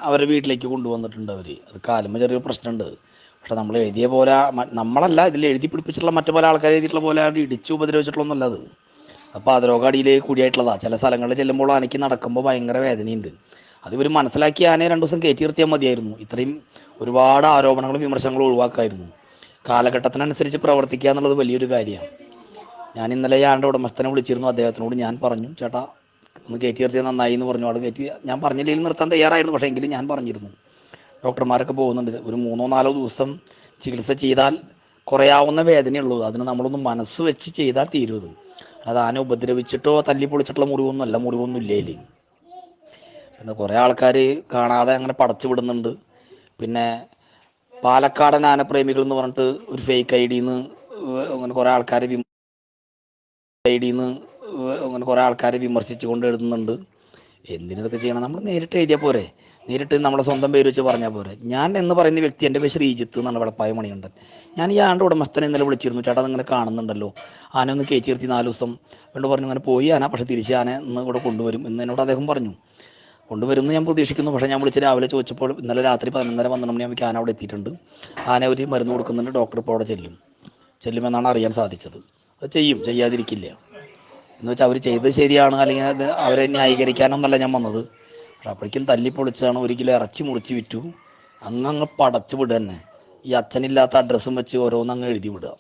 അവരുടെ വീട്ടിലേക്ക് കൊണ്ടുവന്നിട്ടുണ്ട് അവർ. അത് കാലുമ്പോൾ ചെറിയൊരു പ്രശ്നമുണ്ട്. പക്ഷെ നമ്മൾ എഴുതിയ പോലെ നമ്മളല്ല ഇതിൽ എഴുതി പിടിപ്പിച്ചിട്ടുള്ള മറ്റു പല ആൾക്കാർ എഴുതിയിട്ടുള്ള പോലെ ഇടിച്ച് ഉപദ്രവിച്ചിട്ടുള്ളതൊന്നുമല്ല അത്. അപ്പോൾ പാതരോഗടിയിലേക്ക് കൂടിയായിട്ടുള്ളതാണ്. ചില സ്ഥലങ്ങളിൽ ചെല്ലുമ്പോൾ ആനയ്ക്ക് നടക്കുമ്പോൾ ഭയങ്കര വേദനയുണ്ട്. അത് ഇവർ മനസ്സിലാക്കി ആനയെ 2 ദിവസം കയറ്റി നിർത്തിയാൽ മതിയായിരുന്നു. ഇത്രയും ഒരുപാട് ആരോപണങ്ങളും വിമർശനങ്ങളും ഒഴിവാക്കായിരുന്നു. കാലഘട്ടത്തിനനുസരിച്ച് പ്രവർത്തിക്കുക എന്നുള്ളത് വലിയൊരു കാര്യമാണ്. ഞാൻ ഇന്നലെ ആളുടെ ഉടമസ്ഥനെ വിളിച്ചിരുന്നു. അദ്ദേഹത്തിനോട് ഞാൻ പറഞ്ഞു, ചേട്ടാ ഒന്ന് കയറ്റി നിർത്തിയാൽ നന്നായി എന്ന് പറഞ്ഞു. ആൾ കയറ്റി ഞാൻ പറഞ്ഞില്ലെങ്കിൽ നിർത്താൻ തയ്യാറായിരുന്നു. പക്ഷേ എങ്കിലും ഞാൻ പറഞ്ഞിരുന്നു. ഡോക്ടർമാരൊക്കെ പോകുന്നുണ്ട്. ഒരു 3-4 ദിവസം ചികിത്സ ചെയ്താൽ കുറയാവുന്ന വേദനയുള്ളൂ. അതിന് നമ്മളൊന്ന് മനസ്സ് വെച്ച് ചെയ്താൽ തീരുത്. അത് ആന ഉപദ്രവിച്ചിട്ടോ തല്ലി പൊളിച്ചിട്ടുള്ള മുറിവൊന്നുമല്ല, മുറിവൊന്നും ഇല്ലേ. പിന്നെ കുറേ ആൾക്കാർ കാണാതെ അങ്ങനെ പടച്ചു വിടുന്നുണ്ട്. പിന്നെ പാലക്കാടൻ ആനപ്രേമികൾ എന്ന് പറഞ്ഞിട്ട് ഒരു ഫേക്ക് ഐഡിന്ന് അങ്ങനെ കുറേ ആൾക്കാരെ വിമർശിച്ചു കൊണ്ട് എഴുതുന്നുണ്ട്. എന്തിനതൊക്കെ ചെയ്യണം? നമ്മൾ നേരിട്ട് എഴുതിയാൽ പോരെ, നേരിട്ട് നമ്മളെ സ്വന്തം പേര് വെച്ച് പറഞ്ഞാൽ പോരെ. ഞാൻ എന്ന് പറയുന്ന വ്യക്തി, എൻ്റെ പേര് ശ്രീജിത്ത് എന്നാണ്, വെളപ്പായ മണികണ്ഠൻ. ഞാൻ ഈ ആണ്ട് ഉടമസ്ഥനെ ഇന്നലെ വിളിച്ചിരുന്നു. ചേട്ടാ നിങ്ങനെ കാണുന്നുണ്ടല്ലോ, ആന ഒന്ന് കയറ്റി നിർത്തി 4 ദിവസം കൊണ്ട് പറഞ്ഞു. അങ്ങനെ പോയി ആന, പക്ഷേ തിരിച്ച് ആന ഇന്ന് ഇവിടെ കൊണ്ടുവരും എന്ന് എന്നോട് അദ്ദേഹം പറഞ്ഞു. കൊണ്ടുവരുമെന്ന് ഞാൻ പ്രതീക്ഷിക്കുന്നു. പക്ഷേ ഞാൻ വിളിച്ച് രാവിലെ ചോദിച്ചപ്പോൾ ഇന്നലെ രാത്രി 11:30-12 മണിയാകുമ്പോൾ ആന അവിടെ എത്തിയിട്ടുണ്ട്. ആന ഒരു മരുന്ന് കൊടുക്കുന്നുണ്ട്. ഡോക്ടർ ഇപ്പോൾ അവിടെ ചെല്ലുമെന്നാണ് അറിയാൻ സാധിച്ചത്. അത് ചെയ്യാതിരിക്കില്ല എന്ന് വെച്ചാൽ അവർ ചെയ്തത് ശരിയാണ്, അല്ലെങ്കിൽ അത് അവരെ ന്യായീകരിക്കാനൊന്നല്ല ഞാൻ വന്നത്. പക്ഷെ അപ്പോഴേക്കും തല്ലി പൊളിച്ചാണ്. 1 കിലോ ഇറച്ചി മുറിച്ച് വിറ്റു. അങ്ങ് പടച്ചു വിടുക തന്നെ. ഈ അച്ഛനില്ലാത്ത അഡ്രസ്സും വെച്ച് ഓരോന്നങ്ങ് എഴുതി വിടുക.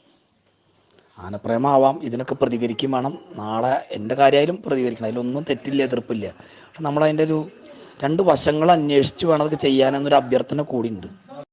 ആനപ്രേമാവാം, ഇതിനൊക്കെ പ്രതികരിക്കും വേണം. നാളെ എൻ്റെ കാര്യമായാലും പ്രതികരിക്കണം, അതിലൊന്നും തെറ്റില്ല, എതിർപ്പില്ല. പക്ഷെ നമ്മളതിൻ്റെ ഒരു 2 വശങ്ങൾ അന്വേഷിച്ച് വേണം അതൊക്കെ ചെയ്യാനെന്നൊരു അഭ്യർത്ഥന കൂടിയുണ്ട്.